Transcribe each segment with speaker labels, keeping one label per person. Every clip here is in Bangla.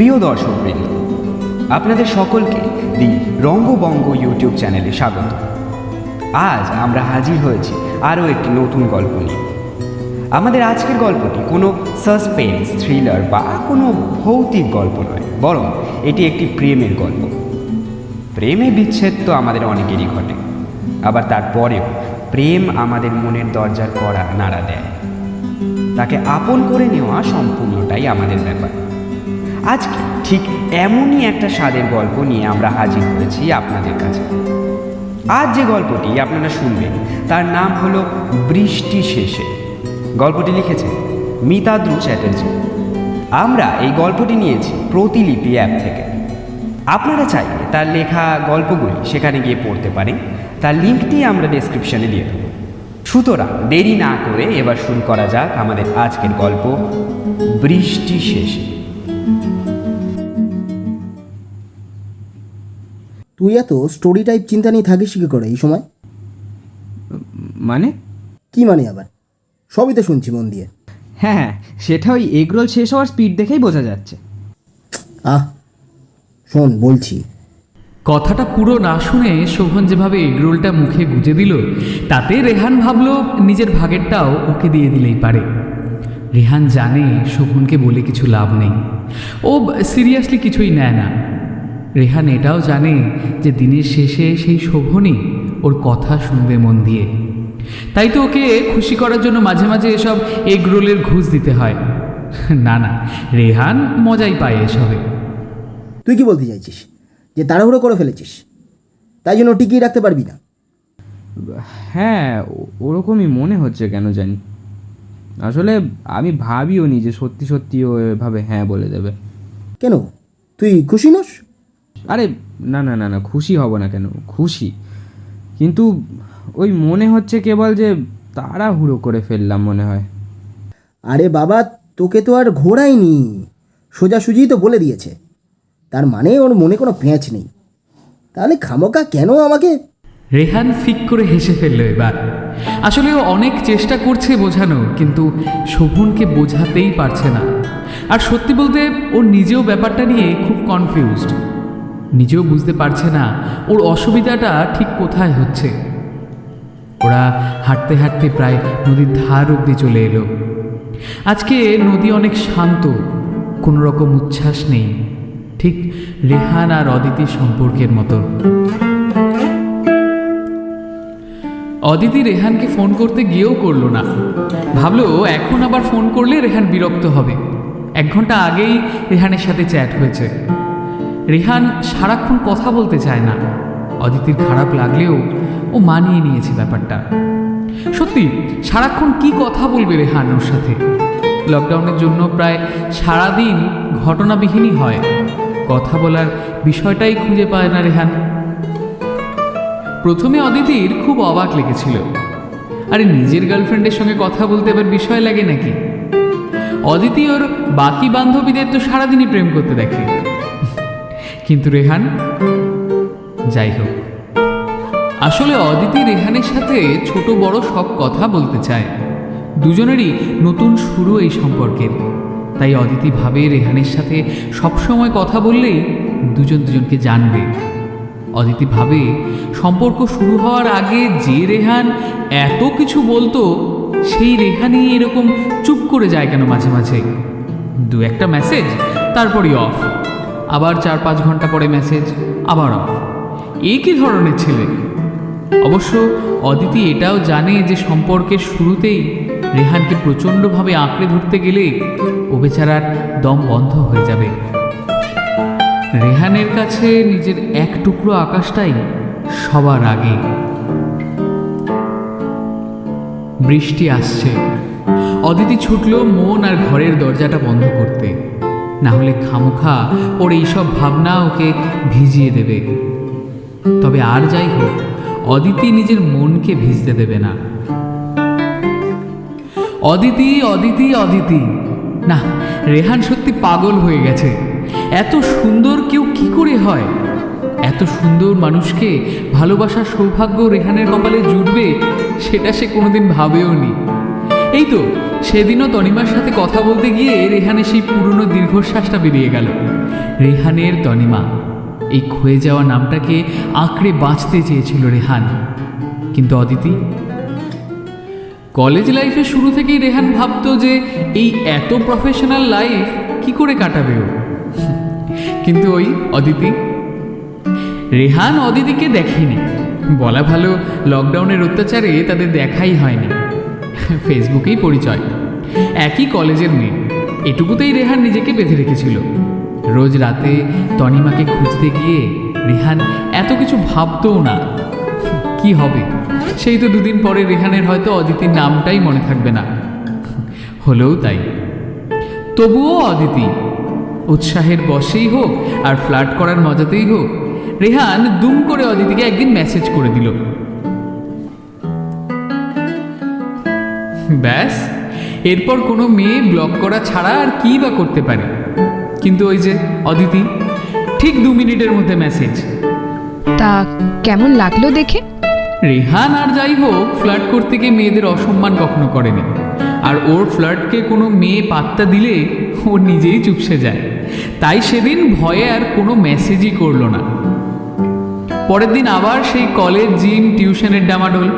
Speaker 1: প্রিয় দর্শকবৃন্দ, আপনাদের সকলকে দি রঙ্গবঙ্গ ইউটিউব চ্যানেলে স্বাগত। আজ আমরা হাজির হয়েছি আরও একটি নতুন গল্প নিয়ে। আমাদের আজকের গল্পটি কোনো সাসপেন্স, থ্রিলার বা কোনো ভৌতিক গল্প নয়, বরং এটি একটি প্রেমের গল্প। প্রেমে বিচ্ছেদ তো আমাদের অনেকেরই ঘটে, আবার তারপরেও প্রেম আমাদের মনের দরজার কড়া নাড়া দেয়। তাকে আপন করে নেওয়া সম্পূর্ণটাই আমাদের ব্যাপার। আজকে ঠিক এমনই একটা স্বাদের গল্প নিয়ে আমরা হাজির হয়েছি আপনাদের কাছে। আজ যে গল্পটি আপনারা শুনবেন তার নাম হলো বৃষ্টি শেষে। গল্পটি লিখেছেন মিতাদ্রু চ্যাটার্জি। আমরা এই গল্পটি নিয়েছি প্রতিলিপি অ্যাপ থেকে। আপনারা চাইলে তার লেখা গল্পগুলি সেখানে গিয়ে পড়তে পারেন, তার লিঙ্কটি আমরা ডেসক্রিপশনে দিয়ে দেব। সুতরাং দেরি না করে এবার শুরু করা যাক আমাদের আজকের গল্প বৃষ্টি শেষে।
Speaker 2: তুই এত স্টোরি টাইপ চিন্তা নিয়ে থাকিস কি করে এই সময়?
Speaker 3: মানে
Speaker 2: কি মানে আবার? সবই তো শুনছি মন দিয়ে।
Speaker 3: হ্যাঁ, সেটা ওই এগরোল শেষ হওয়ার স্পিড দেখেই বোঝা যাচ্ছে।
Speaker 2: শোন বলছি।
Speaker 4: কথাটা পুরো না শুনে শোভন যেভাবে এগরোলটা মুখে গুজে দিল, তাতে রেহান ভাবল নিজের ভাগেরটাও ওকে দিয়ে দিলেই পারে। রেহান জানে শোভনকে বলে কিছু লাভ নেই, ও সিরিয়াসলি কিছুই নেয় না। রেহান এটাও জানে যে দিনের শেষে সেই শোভনই ওর কথা শুনবে মন দিয়ে। তাই তো ওকে খুশি করার জন্য মাঝে মাঝে এসব এগরোলের ঘুষ দিতে হয়। না, রেহান মজাই পায় এসবে।
Speaker 2: তুই কি বলতে চাইছিস? যে তাড়াহুড়ো করে ফেলেছিস তাই জন্য টিকিয়ে রাখতে পারবি না?
Speaker 3: হ্যাঁ, ওরকমই মনে হচ্ছে কেন জানি। আসলে আমি ভাবিও নি যে সত্যি সত্যি ও এভাবে হ্যাঁ বলে দেবে।
Speaker 2: কেন, তুই খুশি নস?
Speaker 3: আরে না না না না, খুশি হব না কেন, খুশি, কিন্তু ওই মনে হচ্ছে কেবল যে তাড়াহুড়ো করে ফেললাম মনে হয়।
Speaker 2: আরে বাবা, তোকে তো আর ঘোরায়নি, সোজাসুজি তো বলে দিয়েছে। তার মানে ওর মনে কোনো পেঁচ নেই। তাহলে খামোকা কেন আমাকে?
Speaker 4: রেহান ফিক করে হেসে ফেলল এবার। আসলে ও অনেক চেষ্টা করছে বোঝানোর, কিন্তু শোভনকে বোঝাতেই পারছে না। আর সত্যি বলতে ওর নিজেও ব্যাপারটা নিয়ে খুব কনফিউজড। নিজেও বুঝতে পারছে না ওর অসুবিধাটা ঠিক কোথায় হচ্ছে। ওরা হাঁটতে হাঁটতে প্রায় নদীর ধার অবধি চলে এলো। আজকে নদী অনেক শান্ত, কোনো রকম উচ্ছ্বাস নেই, ঠিক রেহান আর অদিতির সম্পর্কের মতো। অদিতি রেহানকে ফোন করতে গিয়েও করলো না। ভাবলো এখন আবার ফোন করলে রেহান বিরক্ত হবে। 1 ঘন্টা আগেই রেহানের সাথে চ্যাট হয়েছে। রেহান সারাক্ষণ কথা বলতে চায় না। অদিতির খারাপ লাগলেও ও মানিয়ে নিয়েছে ব্যাপারটা। সত্যি সারাক্ষণ কি কথা বলবে রেহান ওর সাথে? লকডাউনের জন্য প্রায় সারাদিন ঘটনাবিহীনই হয়। কথা বলার বিষয়টাই খুঁজে পায় না রেহান। প্রথমে অদিতির খুব অবাক লেগেছিল। আরে নিজের গার্লফ্রেন্ডের সঙ্গে কথা বলতে এবার বিষয় লাগে নাকি? অদিতি ওর বাকি বান্ধবীদের তো সারাদিনই প্রেম করতে দেখে। কিন্তু রেহান, যাই হোক, আসলে অদিতি রেহানের সাথে ছোট বড় সব কথা বলতে চায়। দুজনেরই নতুন শুরু এই সম্পর্কের। তাই অদিতি ভাবে রেহানের সাথে সবসময় কথা বললেই দুজনকে জানবে। অদিতি ভাবে সম্পর্ক শুরু হওয়ার আগে যে রেহান এত কিছু বলতো, সেই রেহানই এরকম চুপ করে যায় কেন মাঝে মাঝে। 2-1টা মেসেজ, তারপরই অফ। আবার 4-5 ঘন্টা পরে মেসেজ, আবার অফ। এই কী ধরনের ছেলে? অবশ্য অদিতি এটাও জানে যে সম্পর্কের শুরুতেই রেহানকে প্রচণ্ডভাবে আঁকড়ে ধরতে গেলে ও বেচারার দম বন্ধ হয়ে যাবে। রেহানের কাছে নিজের এক টুকরো আকাশটাই সবার আগে। বৃষ্টি আসছে। অদিতি ছুটল মন আর ঘরের দরজাটা বন্ধ করতে, না হলে খামোখা ওর এইসব ভাবনা ওকে ভিজিয়ে দেবে। তবে আর যাই হোক, অদিতি নিজের মনকে ভিজতে দেবে না। অদিতি অদিতি অদিতি, না, রেহান সত্যি পাগল হয়ে গেছে। এত সুন্দর কেউ কি করে হয়? এত সুন্দর মানুষকে ভালোবাসার সৌভাগ্য রেহানের কপালে জুটবে, সেটা সে কোনোদিন ভাবেও নি। এই তো সেদিনও তনিমার সাথে কথা বলতে গিয়ে রেহানের সেই পুরনো দীর্ঘশ্বাসটা বেরিয়ে গেল। রেহানের তনিমা, এই ক্ষয়ে যাওয়া নামটাকে আঁকড়ে বাঁচতে চেয়েছিল রেহান। কিন্তু অদিতি, কলেজ লাইফের শুরু থেকেই রেহান ভাবতো যে এই এত প্রফেশনাল লাইফ কি করে কাটাবে ও। কিন্তু ওই অদিতি, রেহান অদিতিকে দেখেনি, বলা ভালো লকডাউনের অত্যাচারে তাদের দেখাই হয়নি, ফেসবুকেই পরিচয়। একই কলেজের মেয়ে, এটুকুতেই রেহান নিজেকে বেঁধে রেখেছিল। রোজ রাতে তনিমাকে খুঁজতে গিয়ে রেহান এত কিছু ভাবতও না। কি হবে, সেই তো দুদিন পরে রেহানের হয়তো অদিতির নামটাই মনে থাকবে না। হলেও তাই। তবুও অদিতি, উৎসাহের বশেই হোক আর ফ্লার্ট করার মজাতেই হোক, রেহান দুম করে অদিতিকে একদিন মেসেজ করে দিল। ব্যাস, এরপর কোনো মেয়ে ব্লক করা ছাড়া আর কী বা করতে পারে। কিন্তু ওই যে অদিতি, ঠিক 2 মিনিটের মধ্যে মেসেজ।
Speaker 5: তা কেমন লাগলো দেখে?
Speaker 4: রেহান আর যাই হোক ফ্লার্ট করতে গিয়ে মেয়েদের অসম্মান কখনো করেনি, আর ওর ফ্লার্টকে কোনো মেয়ে পাত্তা দিলে ও নিজেই চুপসে যায়। তাই সেদিন ভয়ে আর কোনো মেসেজই করলো না। পরের দিন আবার সেই কলেজ, জিম, টিউশনের ডামাডোল।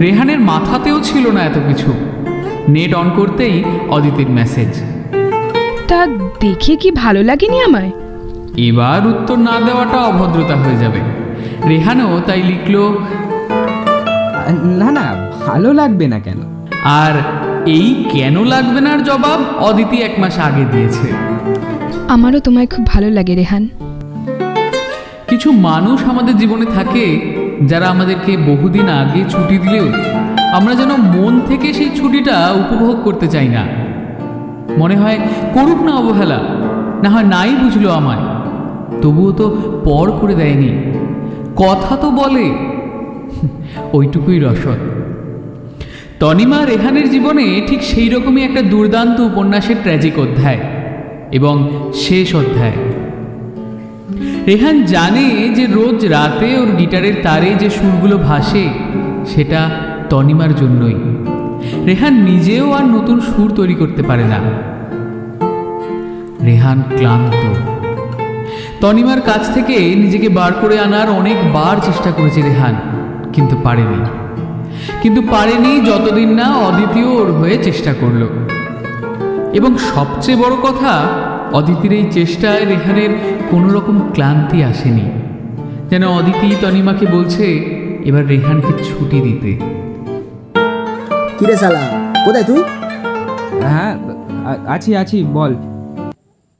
Speaker 4: রেহানের মাথাতেও ছিল না এত কিছু। নেট অন করতেই অদিতির মেসেজ।
Speaker 5: তা দেখে কি ভালো লাগেনি আমায়?
Speaker 4: এবার উত্তর না দেওয়াটা অভদ্রতা হয়ে যাবে। রেহানও তাই লিখলো,
Speaker 3: না না, ভালো লাগবে না কেন?
Speaker 4: আর এই কেন লাগবে নার জবাব অদিতি 1 মাস আগে দিয়েছে।
Speaker 5: আমারও তোমায় খুব ভালো লাগে রেহান।
Speaker 4: কিছু মানুষ আমাদের জীবনে থাকে যারা আমাদেরকে বহুদিন আগে ছুটি দিলেও আমরা যেন মন থেকে সেই ছুটিটা উপভোগ করতে চাই না। মনে হয় করুক না অবহেলা, না হয় নাই বুঝলো আমায়, তবুও তো পর করে দেয়নি, কথা তো বলে, ওইটুকুই রসদ। তনিমা রেহানের জীবনে ঠিক সেই রকমই একটা দুর্দান্ত উপন্যাসের ট্র্যাজিক অধ্যায় এবং শেষ অধ্যায়। রেহান জানে যে রোজ রাতে ওর গিটারের তারে যে সুরগুলো ভাসে সেটা তনিমার জন্যই। রেহান নিজেও আর নতুন সুর তৈরি করতে পারে না। রেহান ক্লান্ত। তনিমার কাছ থেকে নিজেকে বার করে আনার অনেকবার চেষ্টা করেছে রেহান, কিন্তু পারেনি যতদিন না অদিতিও ওর হয়ে চেষ্টা করলো। এবং সবচেয়ে বড় কথা, অদিতির এই চেষ্টায় রেহানের কোনো রকম ক্লান্তি আসেনি। যেন অদিতি তনিমাকে বলছে এবার রেহানকে ছুটি দিতে।
Speaker 2: কিরে শালা, কোথায় তুই?
Speaker 3: হ্যাঁ, আছি, বল।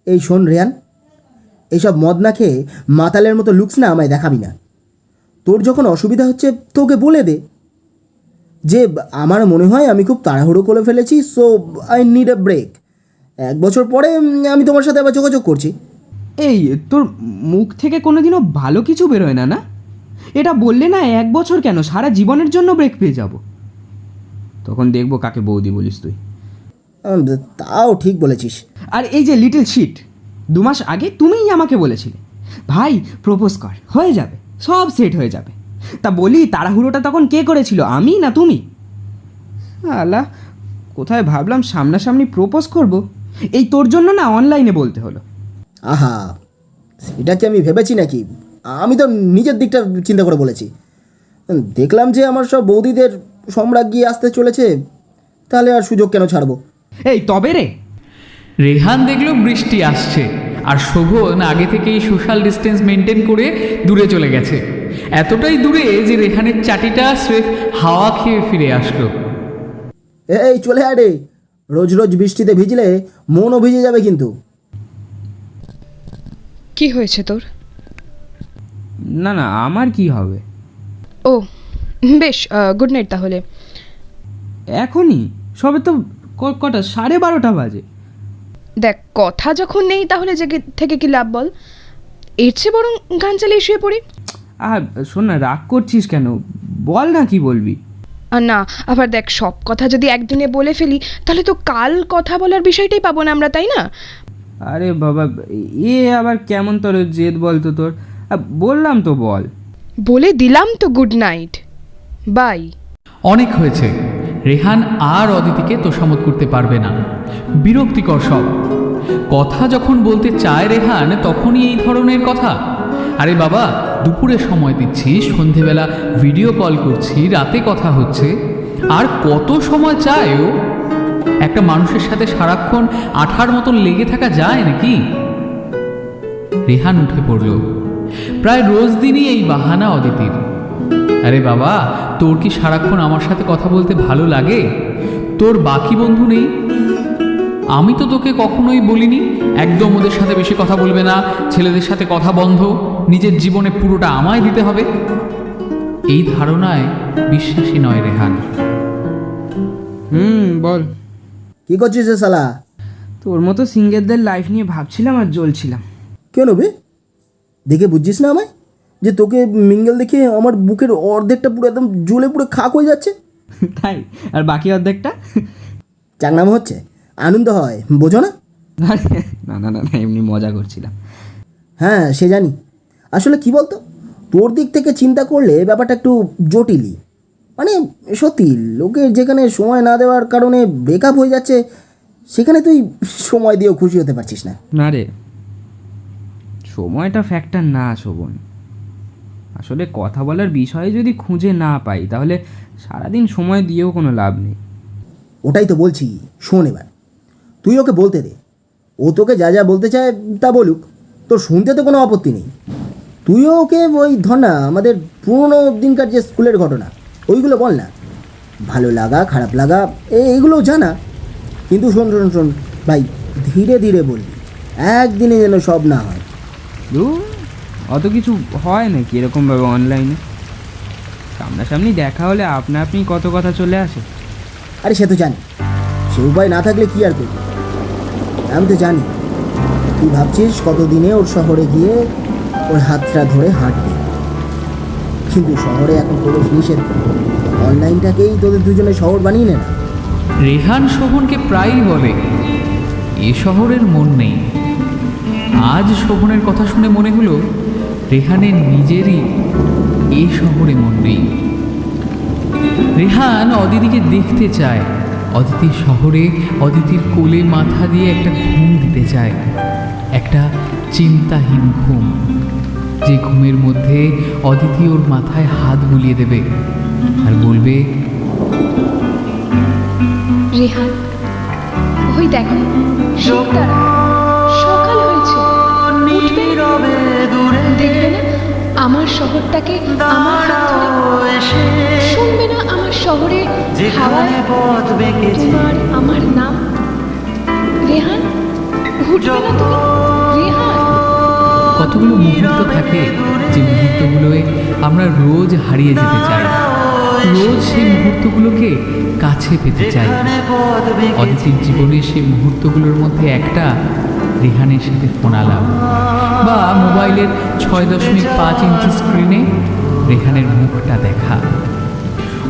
Speaker 2: এই শোন রেহান, এইসব মদ না খেয়ে মাতালের মতো লুকস না আমায় দেখাবি না। তোর যখন অসুবিধা হচ্ছে তোকে বলে দে যে আমার মনে হয় আমি খুব তাড়াহুড়ো করে ফেলেছি, so I need a break. 1 বছর পরে আমি তোমার সাথে আবার যোগাযোগ করছি।
Speaker 3: এই তোর মুখ থেকে কোনোদিনও ভালো কিছু বেরোয় না, না? এটা বললে না 1 বছর কেন, সারা জীবনের জন্য ব্রেক পেয়ে যাব। তখন দেখবো কাকে বৌদি বলিস তুই।
Speaker 2: তাও ঠিক বলেছিস।
Speaker 3: আর এই যে লিটল শিট, 2 মাস আগে তুমিই আমাকে বলেছিলে ভাই প্রপোজ কর, হয়ে যাবে, সব সেট হয়ে যাবে। তা বলি তাড়াহুড়োটা তখন কে করেছিল, আমি না তুমি? আল্লাহ, কোথায় ভাবলাম সামনাসামনি প্রপোজ করব, এই তোর জন্য না অনলাইনে বলতে হলো।
Speaker 2: আহা, সেটা কি আমি ভেবেছি নাকি? আমি তো নিজের দিকটা চিন্তা করে বলেছি। দেখলাম যে আমার সব বৌদিদের সম্রাজ্ঞী আসতে চলেছে, তাহলে আর সুযোগ কেন ছাড়বো?
Speaker 3: এই তবে রে।
Speaker 4: রেহান দেখলো বৃষ্টি আসছে, আর শোভন আগে থেকেই সোশ্যাল ডিস্টেন্স মেনটেন করে দূরে চলে গেছে। এতটাই দূরে যে রেহানের চাটিটা স্রেফ হাওয়া খেয়ে ফিরে আসলো।
Speaker 2: এই চলে আয় রে, রোজ রোজ বৃষ্টিতে ভিজলে মনও ভিজে যাবে কিন্তু।
Speaker 5: কি হয়েছে তোর?
Speaker 3: না না, আমার কি হবে?
Speaker 5: ও বেশ, গুড নাইট তাহলে।
Speaker 3: এখনই? সবে তো কটা, 12:30 বাজে।
Speaker 5: দেখ, কথা যখন নেই তাহলে জেগে থেকে কি লাভ বল? এর চেয়ে বরং গান চালিয়ে শুয়ে পড়ি।
Speaker 3: আর শোন না, রাগ করছিস কেন? বল না কি বলবি।
Speaker 5: আর না, আবার দেখ, সব কথা যদি একদিনে বলে ফেলি তাহলে তো কাল কথা বলার বিষয়টাই পাবো না আমরা, তাই না?
Speaker 3: আরে বাবা, এ আবার কেমন তোর জেদ বলতো তোর? বললাম তো, বল।
Speaker 5: বলে দিলাম তো গুড নাইট, বাই।
Speaker 4: অনেক হয়েছে। রেহান আর অদিতিকে তোষামত করতে পারবে না। বিরক্তিকর সব কথা যখন বলতে চায় রেহান, তখনই এই ধরনের কথা। আরে বাবা, দুপুরে সময় দিচ্ছি, সন্ধেবেলা ভিডিও কল করছি, রাতে কথা হচ্ছে, আর কত সময় চায় ও? একটা মানুষের সাথে সারাক্ষণ আঠার মতন লেগে থাকা যায় নাকি? রেহান উঠে পড়ল। প্রায় রোজ দিনই এই বাহানা অদিতির। আরে বাবা, তোর কি সারাক্ষণ আমার সাথে কথা বলতে ভালো লাগে? তোর বাকি বন্ধু নেই? আমি তো তোকে কখনোই বলিনি একদম ওদের সাথে বেশি কথা বলবে না, ছেলেদের সাথে কথা বন্ধ, নিজের জীবনে পুরোটা আমায় দিতে হবে। এই ধারণায় বিশ্বাসী নয় রেহান।
Speaker 3: বল।
Speaker 2: কি করছিস রে শালা?
Speaker 3: তোর মতো সিঙ্গেরদের লাইফ নিয়ে ভাবছিলাম আর জ্বলছিলাম।
Speaker 2: কেন বে? দেখে বুঝছিস না আমায় যে তোকে মিঙ্গেল দেখে আমার বুকের অর্ধেকটা পুরো একদম জ্বলে পুরো খাক হয়ে যাচ্ছে?
Speaker 3: তাই? আর বাকি অর্ধেকটা?
Speaker 2: চাকনামো হচ্ছে, আনন্দ হয়, বোঝো না?
Speaker 3: না না না না, এমনি মজা করছিলাম।
Speaker 2: হ্যাঁ সে জানি। আসলে কি বলতো, তোর দিক থেকে চিন্তা করলে ব্যাপারটা একটু জটিলই। মানে সত্যি, লোকের যেখানে সময় না দেওয়ার কারণে ব্রেকআপ হয়ে যাচ্ছে, সেখানে তুই সময় দিয়েও খুশি হতে পারছিস না।
Speaker 3: না রে, সময়টা ফ্যাক্টর না শোভন। আসলে কথা বলার বিষয়ে যদি খুঁজে না পাই, তাহলে সারাদিন সময় দিয়েও কোনো লাভ নেই।
Speaker 2: ওটাই তো বলছি, শোন এবার, তুই ওকে বলতে দে। ও তোকে যা যা বলতে চায় তা বলুক, তোর শুনতে তো কোনো আপত্তি নেই। তুইও ওকে ওই ধর না, আমাদের পুরোনো দিনকার যে স্কুলের ঘটনা ওইগুলো বল না। ভালো লাগা, খারাপ লাগা, এইগুলোও জানা। কিন্তু শোন শোন শোন ভাই, ধীরে ধীরে বলবি, একদিনে যেন সব না হয়।
Speaker 3: অত কিছু হয় নাকি এরকমভাবে অনলাইনে? সামনাসামনি দেখা হলে আপনা আপনি কত কথা চলে আসে।
Speaker 2: আরে সে তো জানি, সে উপায় না থাকলে কি আর করবি। আমি তো জানি তুই ভাবছিস কতদিনে ওর শহরে গিয়ে ওর হাতটা ধরে হাঁটবে, কিন্তু শহরে এখন কোনো জিনিসের অনলাইনটাকেই তোদের দুজনে শহর বানিয়ে নে না।
Speaker 4: রেহান শোভনকে প্রায়ই বলে এ শহরের মন নেই। আজ শোভনের কথা শুনে মনে হলো রেহানের নিজেরই এ শহরে মন নেই। রেহান অদিতিকে দেখতে চায়, অদিতির শহরে অদিতির কোলে মাথা দিয়ে একটা ঘুম দিতে চায়, একটা চিন্তাহীন ঘুম, যে ঘুমের মধ্যে অদিতি ওর মাথায় হাত বুলিয়ে দেবে আর বলবে,
Speaker 5: রেহান, ওই দেখো শিবতারা, সকাল হয়েছে, উঠবে না? দেখবে না আমার শহরটাকে আমার হাত ধরে? শুনবে না আমার শহরে হাওয়ায় তোমার আমার নাম? রেহান, উঠবে না তুমি? রেহান,
Speaker 4: কতগুলো মুহূর্ত থাকে যে মুহূর্তগুলোয় আমরা রোজ হারিয়ে যেতে চাই, রোজ সেই মুহূর্তগুলোকে কাছে পেতে চাই। অদিতির জীবনে সেই মুহূর্তগুলোর মধ্যে একটা রেহানের সাথে ফোন আলাপ, বা মোবাইলের 6.5 ইঞ্চি স্ক্রিনে রেহানের মুখটা দেখা।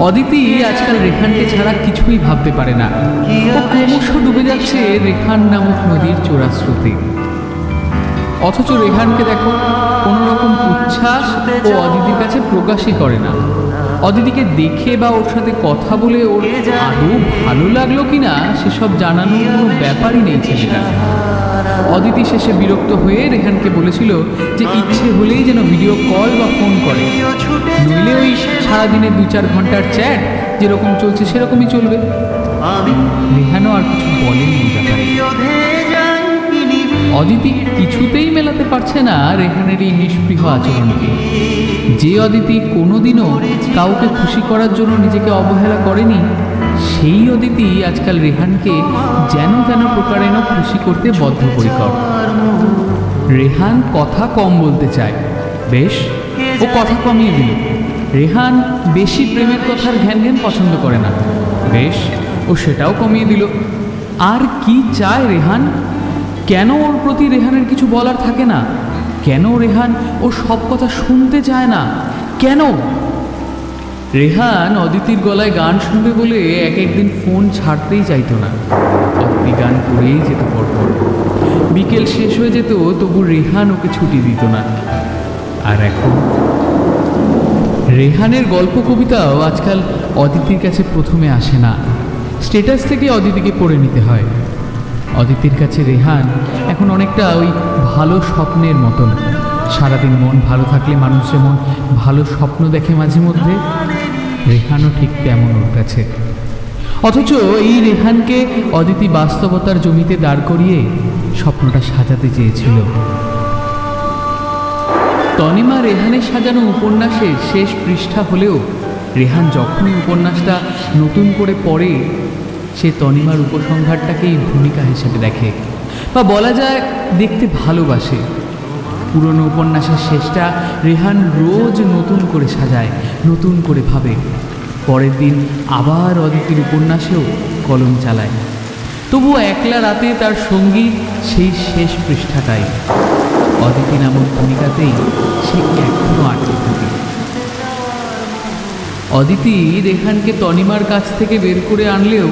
Speaker 4: অদিতি আজকাল রেহানকে ছাড়া কিছুই ভাবতে পারে না। ও ক্রমশ ডুবে যাচ্ছে রেহান নামক নদীর চোরা স্রোতে। অথচ রেহানকে দেখো, কোনো রকম উচ্ছ্বাস ও অদিতির কাছে প্রকাশই করে না। অদিতিকে দেখে বা ওর সাথে কথা বলে ওর আদৌ ভালো লাগলো কিনা সেসব জানানোর কোনো ব্যাপারই নেই ছেলেটা। অদিতি শেষে বিরক্ত হয়ে রেহানকে বলেছিল যে ইচ্ছে হলেই যেন ভিডিও কল বা ফোন করে, নইলে ওই সারাদিনে 2-4 ঘন্টার চ্যাট যেরকম চলছে সেরকমই চলবে। রেহানও আর কিছু বলেনি এই ব্যাপারে। অদিতি কিছুতেই মেলাতে পারছে না রেহানের এই নিষ্পৃহ আচরণকে। যে অদিতি কোনোদিনও কাউকে খুশি করার জন্য নিজেকে অবহেলা করেনি, সেই অদিতি আজকাল রেহানকে যেন তেন প্রকারেণ খুশি করতে বদ্ধপরিকর। রেহান কথা কম বলতে চায়, বেশ, ও কথা কমিয়ে দিল। রেহান বেশি প্রেমের কথার ঘ্যান ঘ্যান পছন্দ করে না, বেশ, ও সেটাও কমিয়ে দিল। আর কি চায় রেহান? কেন ওর প্রতি রেহানের কিছু বলার থাকে না? কেন রেহান ওর সব কথা শুনতে চায় না? কেন? রেহান অদিতির গলায় গান শুনবে বলে একদিন ফোন ছাড়তেই চাইতো না। অদিতি গান করেই যেত পরপর। বিকেল শেষ হয়ে যেত, তবু রেহান ওকে ছুটি দিত না। আর এখন রেহানের গল্প কবিতাও আজকাল অদিতির কাছে প্রথমে আসে না, স্ট্যাটাস থেকে অদিতিকে পড়ে নিতে হয়। অদিতির কাছে রেহান এখন অনেকটা ওই ভালো স্বপ্নের মতন। সারাদিন মন ভালো থাকলে মানুষ যেমন ভালো স্বপ্ন দেখে মাঝে মধ্যে, রেহানও ঠিক তেমন ওর কাছে। অথচ এই রেহানকে অদিতি বাস্তবতার জমিতে দাঁড় করিয়ে স্বপ্নটা সাজাতে চেয়েছিল। তনিমা রেহানের সাজানো উপন্যাসের শেষ পৃষ্ঠা হলেও রেহান যখনই উপন্যাসটা নতুন করে পড়ে, সে তনিমার উপসংহারটাকেই ভূমিকা হিসেবে দেখে, বা বলা যায় দেখতে ভালোবাসে। পুরনো উপন্যাসের শেষটা রেহান রোজ নতুন করে সাজায়, নতুন করে ভাবে। পরের দিন আবার অদিতির উপন্যাসেও কলম চালায়, তবুও একলা রাতে তার সঙ্গী সেই শেষ পৃষ্ঠাটাই। অদিতি নামক ভূমিকাতেই সে এখনও আটকে থাকে। অদিতি রেহানকে তনিমার কাছ থেকে বের করে আনলেও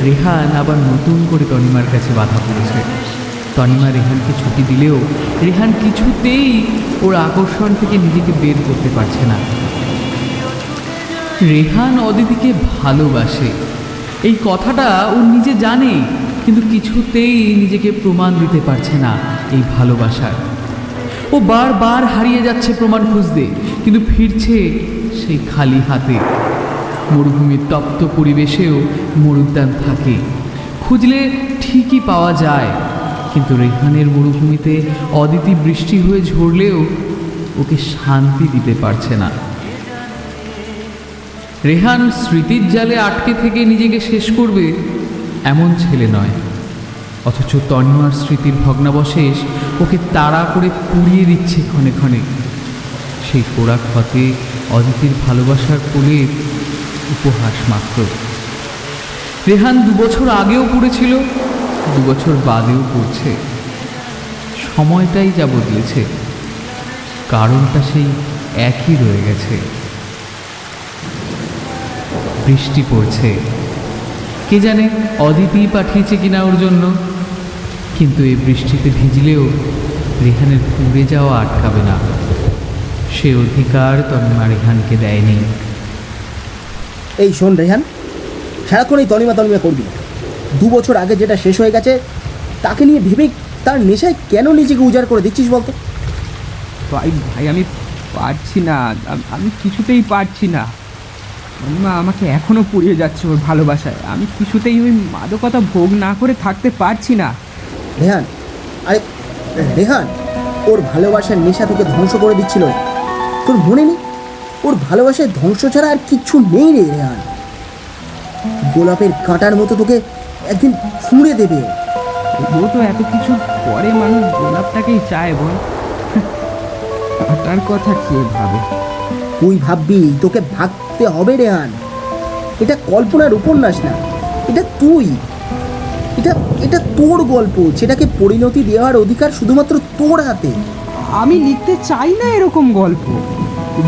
Speaker 4: রেহান আবার নতুন করে তনিমার কাছে বাধা পড়েছে। তনিমা রেহানকে ছুটি দিলেও রেহান কিছুতেই ওর আকর্ষণ থেকে নিজেকে বের করতে পারছে না। রেহান অদিতিকে ভালোবাসে, এই কথাটা ও নিজে জানে, কিন্তু কিছুতেই নিজেকে প্রমাণ দিতে পারছে না এই ভালোবাসার। ও বারবার হারিয়ে যাচ্ছে প্রমাণ খুঁজতে, কিন্তু ফিরছে সেই খালি হাতে। মরুভূমির তপ্ত পরিবেশেও মরুদ্যান থাকে, খুঁজলে ঠিকই পাওয়া যায়। কিন্তু রেহানের মরুভূমিতে অদিতি বৃষ্টি হয়ে ঝরলেও ওকে শান্তি দিতে পারছে না। রেহান স্মৃতির জালে আটকে থেকে নিজেকে শেষ করবে এমন ছেলে নয়, অথচ তনিমার স্মৃতির ভগ্নাবশেষ ওকে তাড়া করে পুড়িয়ে দিচ্ছে ক্ষণে ক্ষণে। সেই পোড়া ক্ষতে অদিতির ভালোবাসার কোলে উপহাস মাত্র। রেহান 2 বছর আগেও পড়েছিল, 2 বছর বাদেও পড়ছে। সময়টাই যা বদলেছে, কারণটা সেই একই রয়ে গেছে। বৃষ্টি পড়ছে, কে জানে অদিতি পাঠিয়েছে কিনা ওর জন্য। কিন্তু এই বৃষ্টিতে ভিজলেও রেহানের পুড়ে যাওয়া আটকাবে না, সে অধিকার তনিমা রেহানকে দেয়নি।
Speaker 2: এই শোন রেহান, সারাক্ষণ এই তনিমা তনিমা করবি না। 2 বছর আগে যেটা শেষ হয়ে গেছে তাকে নিয়ে ভেবে তার নেশায় কেন নিজেকে উজাড় করে দিচ্ছিস বলতো?
Speaker 3: ভাই ভাই আমি পারছি না, আমি কিছুতেই পারছি না। তনিমা আমাকে এখনও পুড়িয়ে যাচ্ছে ওর ভালোবাসায়। আমি কিছুতেই ওই মাদকতা ভোগ না করে থাকতে পারছি না।
Speaker 2: রেহান, আরে রেহান, ওর ভালোবাসার নেশা তোকে ধ্বংস করে দিচ্ছিল। তোর মনে নেই? ওর ভালোবাসায় ধ্বংস ছাড়া আর কিচ্ছু নেই রে রেহান। গোলাপের কাঁটার মতো তোকে একদিন ফুঁড়ে দেবে।
Speaker 3: ও তো এত কিছু পরে মানুষ গোলাপটাকেই চায় বল। কাঁটার কথা কে ভাবে?
Speaker 2: তুই ভাববি, তোকে ভাবতে হবে রেহান। এটা কল্পনার উপন্যাস না, এটা তুই। এটা তোর গল্প, যেটাকে পরিণতি দেওয়ার অধিকার শুধুমাত্র তোর হাতে।
Speaker 3: আমি লিখতে চাই না এরকম গল্প,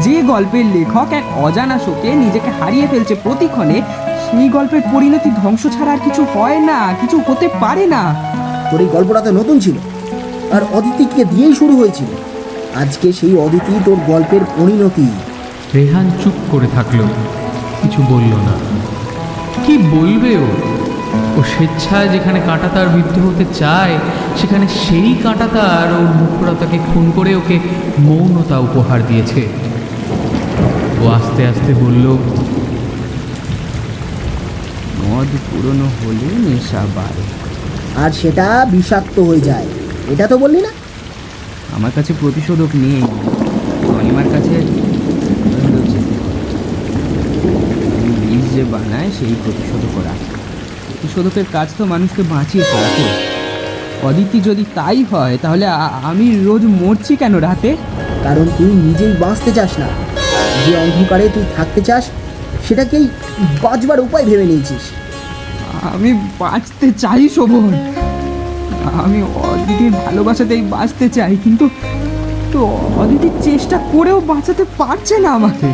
Speaker 3: যে গল্পের লেখক এক অজানা শোকে নিজেকে হারিয়ে ফেলছে প্রতিক্ষণে। সেই গল্পের পরিণতি ধ্বংস ছাড়া আর কিছু হয় না, কিছু হতে পারে না।
Speaker 2: তোর এই গল্পটা তো নতুন ছিল, আর অদিতিকে দিয়েই শুরু হয়েছিল। আজকে সেই অদিতি তোর গল্পের পরিণতি।
Speaker 4: রেহান চুপ করে থাকলো, কিছু বলল না। কি বলবে ও স্বেচ্ছায় যেখানে কাঁটাতার বিদ্ধ হতে চায়, সেখানে সেই কাঁটাতার ওর মুখরতাকে খুন করে ওকে মৌনতা উপহার দিয়েছে। ও আস্তে আস্তে বলল,
Speaker 3: মদ পুরনো হলে নেশা বাড়ে,
Speaker 2: আর সেটা বিষাক্ত হয়ে যায়। এটা তো বললি না?
Speaker 3: আমার কাছে প্রতিশোধক নেই, তনিমার কাছে বীজ যে বানায় সেই প্রতিশোধক করা। প্রতিশোধকের কাজ তো মানুষকে বাঁচিয়ে রাখে। অদিতি যদি তাই হয়, তাহলে আমি রোজ মরছি কেন রাতে?
Speaker 2: কারণ তুই নিজেই বাঁচতে চাস না। যে অন্ধকারে তুই থাকতে চাস, সেটাকেই বাঁচবার উপায় ভেবে নিয়েছিস।
Speaker 3: আমি বাঁচতে চাই শোভন, আমি অদিতির ভালোবাসাতেই বাঁচতে চাই, কিন্তু তো অদিতি চেষ্টা করেও বাঁচাতে পারছে না আমাকে।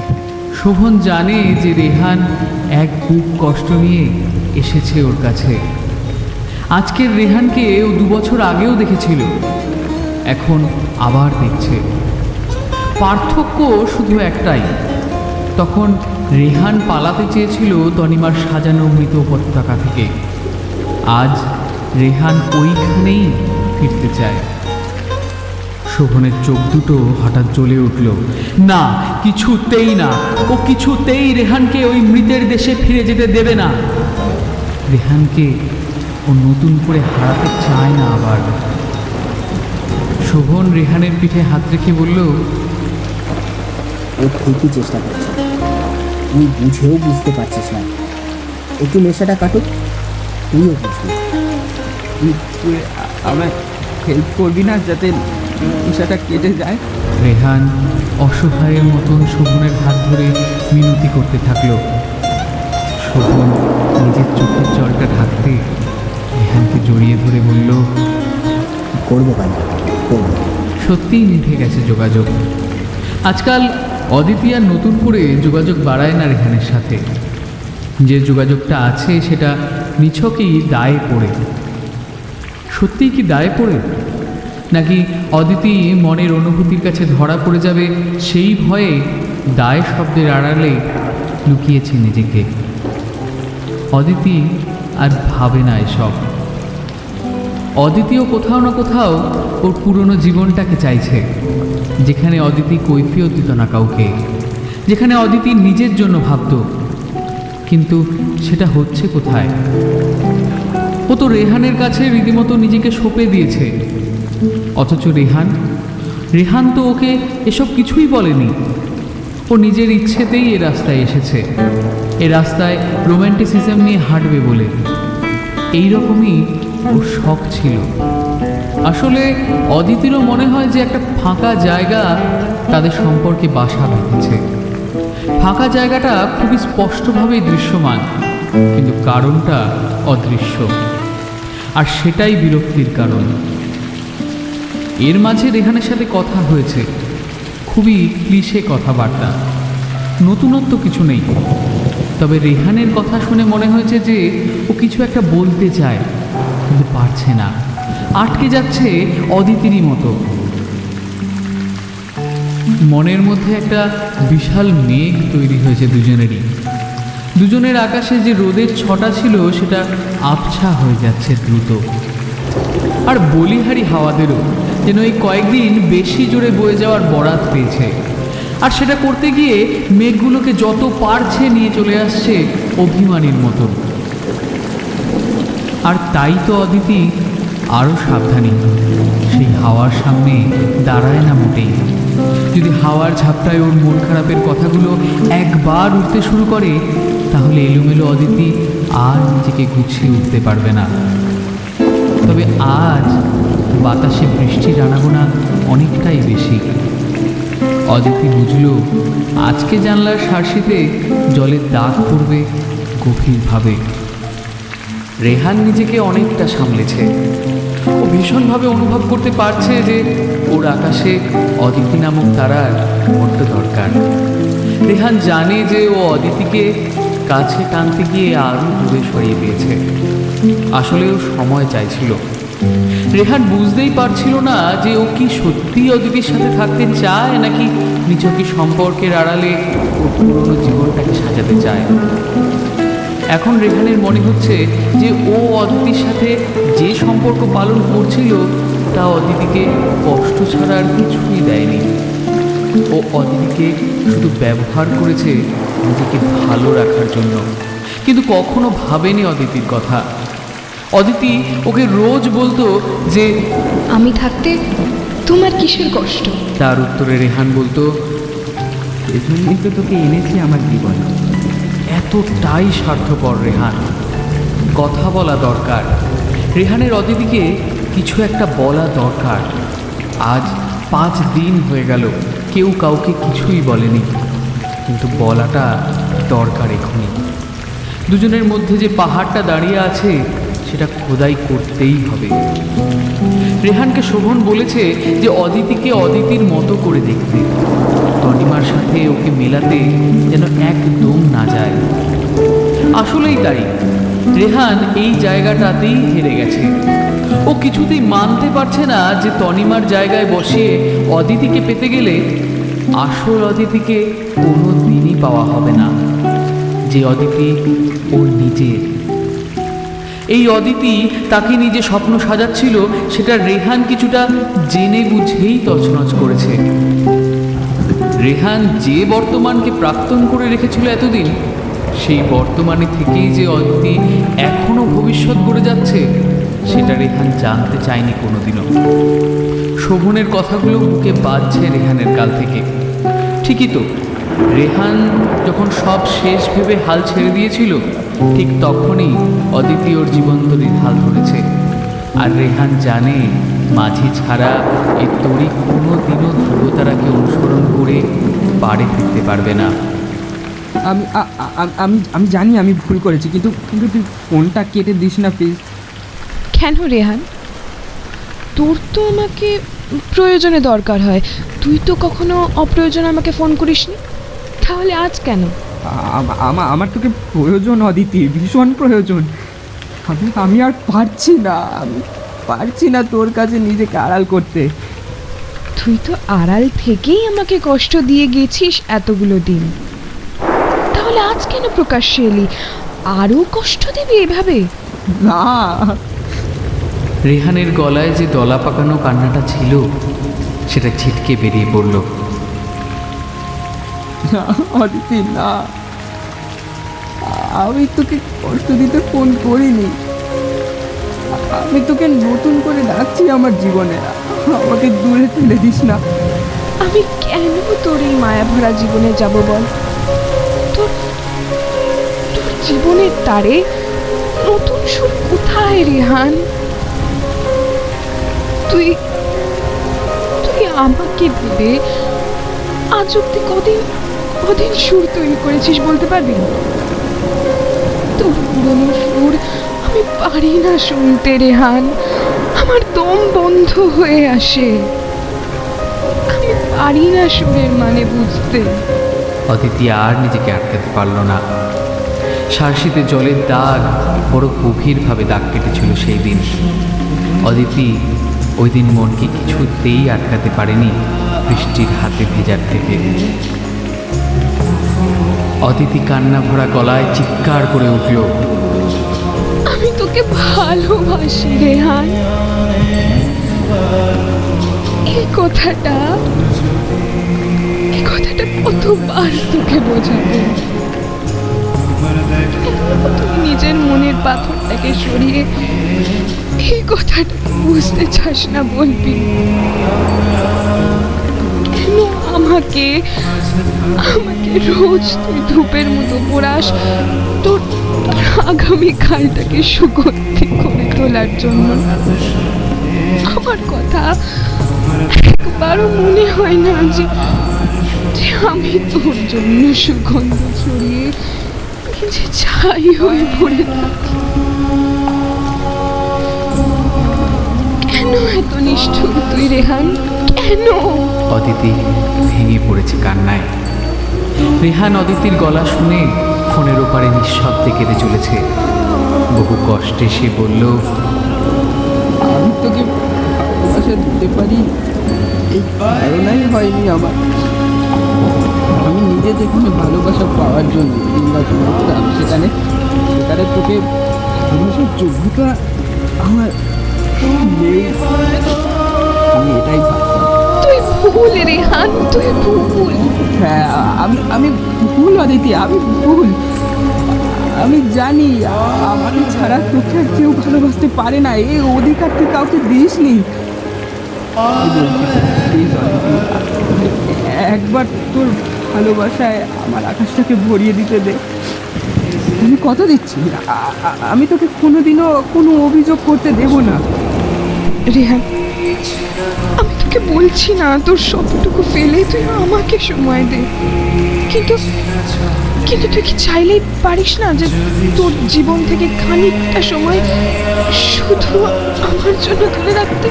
Speaker 4: শোভন জানে যে রেহান এক বুক কষ্ট নিয়ে এসেছে ওর কাছে। আজকের রেহানকে ও 2 বছর আগেও দেখেছিল, এখন আবার দেখছে। পার্থক্য শুধু একটাই, তখন রেহান পালাতে চেয়েছিল তনিমার সাজানো মৃত উপত্যকা থেকে। আজ রেহান ওইখানেই ফিরতে চায়। শোভনের চোখ দুটো হঠাৎ জ্বলে উঠল। না, কিছুতেই না, ও কিছুতেই রেহানকে ওই মৃতের দেশে ফিরে যেতে দেবে না। রেহানকে ও নতুন করে হারাতে চায় না আবার। শোভন রেহানের পিঠে হাত রেখে বলল,
Speaker 2: ও ঠিকই চেষ্টা করছে, তুই বুঝেও বুঝতে পারছিস না। একটু নেশাটা কাটুক, তুইও বুঝবি।
Speaker 3: তুই আমায় হেল্প করবি না যাতে নেশাটা কেটে যায়?
Speaker 4: রেহান অসহায়ের মতন শোভনের হাত ধরে মিনতি করতে থাকলো। শোভন নিজের চোখের জলটা ঢাকতে রেহানকে জড়িয়ে ধরে বলল,
Speaker 2: করবো ভাই, করবো।
Speaker 4: সত্যিই নিভে গেছে যোগাযোগ। আজকাল অদিতি আর নতুন করে যোগাযোগ বাড়ায় না রেহানের সাথে। যে যোগাযোগটা আছে সেটা নিছকই দায়ে পড়ে। সত্যিই কি দায়ে পড়ে, নাকি অদিতি মনের অনুভূতির কাছে ধরা পড়ে যাবে সেই ভয়ে দায় শব্দের আড়ালে লুকিয়েছে নিজেকে? অদিতি আর ভাবে না এসব। অদিতিও কোথাও না কোথাও ওর পুরনো জীবনটাকে চাইছে, যেখানে অদিতি কৈফিয়ত দিত না কাউকে, যেখানে অদিতি নিজের জন্য ভাবত। কিন্তু সেটা হচ্ছে কোথায়? ও তো রেহানের কাছে রীতিমতো নিজেকে সঁপে দিয়েছে, অথচ রেহান তো ওকে এসব কিছুই বলেনি। ও নিজের ইচ্ছেতেই এ রাস্তায় এসেছে, এ রাস্তায় রোম্যান্টিসিজম নিয়ে হাঁটবে বলে। এইরকমই ওর শখ ছিল। আসলে অদিতিরও মনে হয় যে একটা ফাঁকা জায়গা তাদের সম্পর্কে বাসা বেঁধেছে। ফাঁকা জায়গাটা খুবই স্পষ্টভাবেই দৃশ্যমান, কিন্তু কারণটা অদৃশ্য, আর সেটাই বিরক্তির কারণ। এর মাঝে রেহানের সাথে কথা হয়েছে, খুবই ক্লিশে কথাবার্তা, নতুনত্ব কিছু নেই। তবে রেহানের কথা শুনে মনে হয়েছে যে ও কিছু একটা বলতে চায়, কিন্তু পারছে না, আটকে যাচ্ছে অদিতিরই মতো। মনের মধ্যে একটা বিশাল মেঘ তৈরি হয়েছে দুজনেরই। দুজনের আকাশে যে রোদের ছটা ছিল সেটা আবছা হয়ে যাচ্ছে দ্রুত। আর বলিহারি হাওয়াদেরও যেন এই কয়েকদিন বেশি জোরে বয়ে যাওয়ার বরাত পেয়েছে। আর সেটা করতে গিয়ে মেঘগুলোকে যত পারছে নিয়ে চলে আসছে অভিমানীর মতো। আর তাই তো অদিতি আরও সাবধানী, সেই হাওয়ার সামনে দাঁড়ায় না মোটেই। যদি হাওয়ার ঝাপটায় ওর মন খারাপের কথাগুলো একবার উঠতে শুরু করে, তাহলে এলোমেলো অদিতি আর নিজেকে গুছিয়ে উঠতে পারবে না। তবে আজ বাতাসে বৃষ্টির আনাগোনা অনেকটাই বেশি। অদিতি বুঝল আজকে জানলার সার্সিতে জলের দাগ পড়বে গভীরভাবে। রেহান নিজেকে অনেকটা সামলেছে। ও ভীষণভাবে অনুভব করতে পারছে যে ওর আকাশে অদিতি নামক তারার বড্ড দরকার। রেহান জানে যে ও অদিতিকে কাছে টানতে গিয়ে আরও দূরে সরিয়ে দিয়েছে। আসলে ও সময় চাইছিল। রেহান বুঝতেই পারছিল না যে ও কি সত্যিই অদিতির সাথে থাকতে চায়, নাকি নিছকি সম্পর্কের আড়ালে ওর পুরনো জীবনটাকে সাজাতে চায়। এখন রেহানের মনে হচ্ছে যে ও অদিতির সাথে যে সম্পর্ক পালন করছিল তা অদিতিকে কষ্ট ছাড়া আর কিছুই দেয়নি। ও অদিতিকে শুধু ব্যবহার করেছে নিজেকে ভালো রাখার জন্য, কিন্তু কখনো ভাবেনি অদিতির কথা। অদিতি ওকে রোজ বলতো যে
Speaker 5: আমি থাকতে তোমার কিসের কষ্ট?
Speaker 4: তার উত্তরে রেহান বলতো,
Speaker 3: এজন্যই তো তোকে এনেছি আমার জীবনে।
Speaker 4: এতটাই স্বার্থপর রেহান। কথা বলা দরকার, রেহানের অদিতিকে কিছু একটা বলা দরকার। আজ 5 দিন হয়ে গেল কেউ কাউকে কিছুই বলেনি, কিন্তু বলাটা দরকার এখনই। দুজনের মধ্যে যে পাহাড়টা দাঁড়িয়ে আছে সেটা খোদাই করতেই হবে। রেহানকে শোভন বলেছে যে অদিতিকে অদিতির মতো করে দেখতে, তনিমার সাথে ওকে মেলাতে যেন একদম না যায়। আসলেই তাই, রেহান এই জায়গাটাতেই হেরে গেছে। ও কিছুতেই মানতে পারছে না যে তনিমার জায়গায় বসিয়ে অদিতিকে পেতে গেলে আসল অদিতিকে কোনো দিনই পাওয়া হবে না, যে অদিতি ওর নিজের। এই অদিতি তাকে নিজে স্বপ্ন সাজাচ্ছিল, সেটা রেহান কিছুটা জেনে বুঝেই তছনছ করেছে। রেহান যে বর্তমানকে প্রাক্তন করে রেখেছিল এতদিন, সেই বর্তমানে থেকেই যে অদিতি এখনো ভবিষ্যৎ গড়ে যাচ্ছে, সেটা রেহান জানতে চায়নি কোনোদিনও। শোভনের কথাগুলো বুকে বাজছে রেহানের কাল থেকে। ঠিকই তো, রেহান যখন সব শেষ ভেবে হাল ছেড়ে দিয়েছিল, ঠিক তখনই অদিতি ওর জীবন্তরীর হাল ধরেছে। আর রেহান জানে মাঝি ছাড়া এই তরি কোনো দিনও ধ্রুবতারাকে অনুসরণ করে বাড়ি ফিরতে পারবে না।
Speaker 3: আমি আমি আমি জানি আমি ভুল করেছি, কিন্তু কিন্তু তুই ফোনটা কেটে দিস না প্লিজ।
Speaker 5: কেন রেহান? তোর তো আমাকে প্রয়োজনে দরকার হয়, তুই তো কখনো অপ্রয়োজনে আমাকে ফোন করিসনি, তাহলে আজ কেন?
Speaker 3: আমার তোকে প্রয়োজন অদিতি, ভীষণ প্রয়োজন। আমি আর পারছি না, আমি পারছি না তোর কাছে নিজেকে আড়াল করতে।
Speaker 5: তুই তো আড়াল থেকেই আমাকে কষ্ট দিয়ে গেছিস এতগুলো দিন, তাহলে আজ কেন প্রকাশ্যে এলি? আরও কষ্ট দিবি এভাবে?
Speaker 3: না,
Speaker 4: রেহানের গলায় যে দলা পাকানো কান্নাটা ছিল, সেটা ছিটকে বেরিয়ে পড়ল।
Speaker 3: না অদিতি, না, আমি তোকে কষ্ট দিতে ফোন করিনি। আমি তোকে নতুন করে ডাকছি আমার জীবনে, আমাকে দূরে ঠেলে দিস না।
Speaker 5: আমি কেন তোর এই মায়া ভরা জীবনে যাব বল? তোর তোর জীবনের তারে নতুন সুর কোথায় রেহান? তুই তুই আমাকে দিলে আজ অব্দি কদিন সুর তৈরি করেছিস বলতে পারবি? তোর পুরনো সুর আমি পারি না শুনতে রেহান, আমার দম বন্ধ হয়ে আসে, আমি পারি না সুরের মানে বুঝতে।
Speaker 4: অদিতি আর নিজেকে আটকাতে পারল না। সার্সিতে জলের দাগ বড় গভীরভাবে দাগ কেটেছিল সেই দিন। অদিতি ওই দিন মনকে কিছুতেই আটকাতে পারেনি বৃষ্টির হাতে ভেজার থেকে। অদিতি কান্না ভরা গলায় চিৎকার করে উঠল,
Speaker 5: আমি তোকে ভালোবাসি রেহান। এই কথাটা কতবার তোকে বোঝাবো? তুই নিজের মনের পাথরটাকে সরিয়ে এই কথাটা বুঝতে চাস না বলবি? কেন আমাকে রোজ তুই ধূপের মতো পোড়াস তোর আগামীকালটাকে সুগন্ধি করে তোলার জন্য? আমার কথা একবারও মনে হয় না যে আমি তোর জন্য সুগন্ধ ছড়িয়ে যে ছাই হয়ে পড়ে থাকি? কেন এত নিষ্ঠুর তুই রেহান, কেন?
Speaker 4: অদিতি ভেঙে পড়েছে কান্নায়। রেহান অদিতির গলা শুনে ফোনের ওপারে নিঃশব্দে কেঁদে চলেছে। বহু কষ্টে সে বলল,
Speaker 3: আমি তোকে ভালোবাসা দিতে পারি এই ধারণাই হয়নি আমার। আমি নিজে যেখানে ভালোবাসা পাওয়ার জন্য করতাম, সেখানে তোকে ভালোবাসার যোগ্যতা আমার নেই। আমি এটাই ভাবতাম।
Speaker 5: তুই ভুল রেহান, তুই ভুল।
Speaker 3: হ্যাঁ, আমি ভুল অদিতি, আমি ভুল। আমি জানি আমাকে ছাড়া তোকে আর কেউ ভালোবাসতে পারে না, এই অধিকার তুই কাউকে দিসনি। একবার তোর ভালোবাসায় আমার আকাশটাকে ভরিয়ে দিতে দে। আমি কথা দিচ্ছি, আমি তোকে কোনোদিনও কোনো অভিযোগ করতে দেব না।
Speaker 5: রেহান, আমি তোকে বলছি না তোর সবটুকু ফেলে তুই আমাকে সময় দে, কিন্তু তুই কি চাইলেই পারিস না যে তোর জীবন থেকে খানিকটা সময় শুধু আমার জন্য তুলে রাখতে?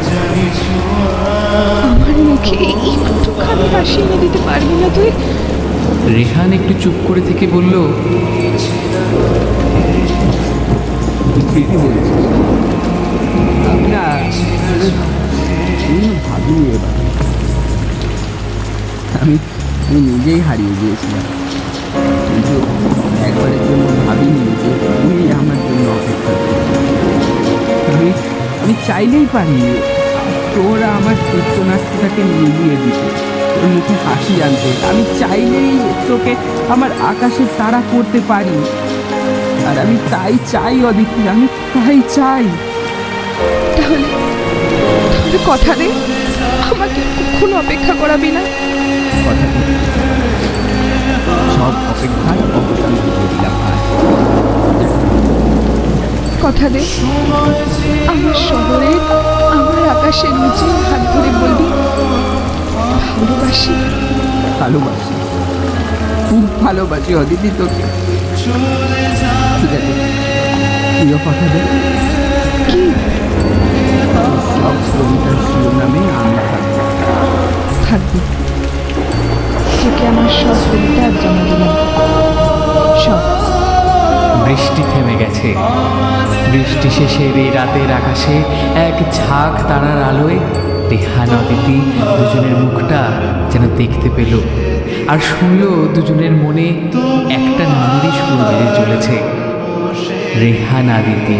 Speaker 5: আমার মুখে একটুখানি হাসি এনে দিতে পারবি না তুই?
Speaker 4: রেহান একটু চুপ করে থেকে বলল,
Speaker 3: ঠিকই বলছিস। আমি না ভাবি এবার আমি আমি নিজেই হারিয়ে গিয়েছিলাম, কিন্তু একবারের জন্য ভাবিনি যে তুমি আমার জন্য অপেক্ষা করবে। আমি চাইলেই পারি তোরা আমার চিত্রনাট্যটাকে মিলিয়ে দিতে, তোর মুখে হাসি আনতে। আমি চাইলেই তোকে আমার আকাশের তারা করতে পারি, আর আমি তাই চাই অদিতি, আমি তাই চাই।
Speaker 5: তাহলে তাহলে কথা দে, আমাকে কখনো অপেক্ষা করাবি না।
Speaker 3: কথা দিচ্ছি, সব অপেক্ষার অবসান ঘটিয়ে দিলাম আজ।
Speaker 5: কথা দে, আমার শহরে আমার আকাশের নিচে হাত ধরে বলবি ভালোবাসি।
Speaker 3: ভালোবাসি, খুব ভালোবাসি অদিতি তোকে। ঠিক আছে, তুইও কথা দে।
Speaker 5: কি?
Speaker 3: সব কবিতার শিরোনামে আমি থাকবো।
Speaker 5: থাকবি। তোকে আমার সব কবিতা জমা দিলাম, সব।
Speaker 4: বৃষ্টি থেমে গেছে। বৃষ্টি শেষের এই রাতের আকাশে এক ঝাঁক তারার আলোয় রেহান অদিতি দুজনের মুখটা যেন দেখতে পেল, আর শুনল দুজনের মনে একটা নামেরই সুর বেড়ে চলেছে, রেহান আদিতি।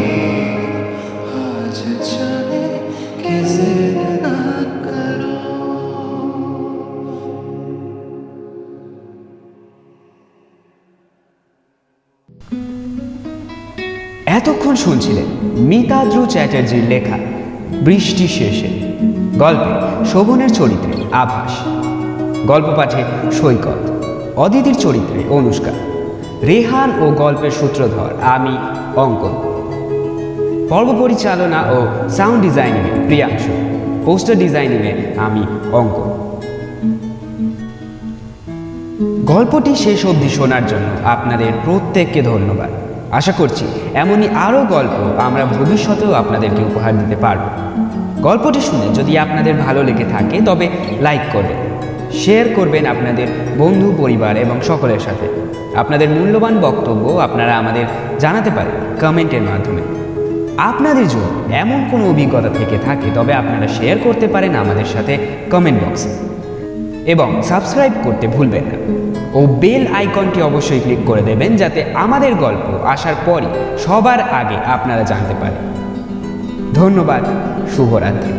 Speaker 1: এতক্ষণ শুনছিলেন মিতাদ্রু চ্যাটার্জির লেখা বৃষ্টি শেষে, গল্পে শোভনের চরিত্রে আভাস, গল্প পাঠে সৈকত, অদিতির চরিত্রে অনুষ্কা, রেহান ও গল্পের সূত্রধর আমি অঙ্কন, পর্ব পরিচালনা ও সাউন্ড ডিজাইনিংয়ে প্রিয়াংশু, পোস্টার ডিজাইনিংয়ে আমি অঙ্কন। গল্পটি শেষ অবধি শোনার জন্য আপনাদের প্রত্যেককে ধন্যবাদ। আশা করছি এমনই আরও গল্প আমরা ভবিষ্যতেও আপনাদেরকে উপহার দিতে পারব। গল্পটি শুনে যদি আপনাদের ভালো লেগে থাকে তবে লাইক করবেন, শেয়ার করবেন আপনাদের বন্ধু পরিবার এবং সকলের সাথে। আপনাদের মূল্যবান বক্তব্য আপনারা আমাদের জানাতে পারেন কমেন্টের মাধ্যমে। আপনাদের যদি এমন কোনো অভিজ্ঞতা থেকে থাকে তবে আপনারা শেয়ার করতে পারেন আমাদের সাথে কমেন্ট বক্সে, এবং সাবস্ক্রাইব করতে ভুলবেন না ও বেল আইকনটি অবশ্যই ক্লিক করে দেবেন যাতে আমাদের গল্প আসার পরই সবার আগে আপনারা জানতে পারেন। ধন্যবাদ, শুভরাত্রি।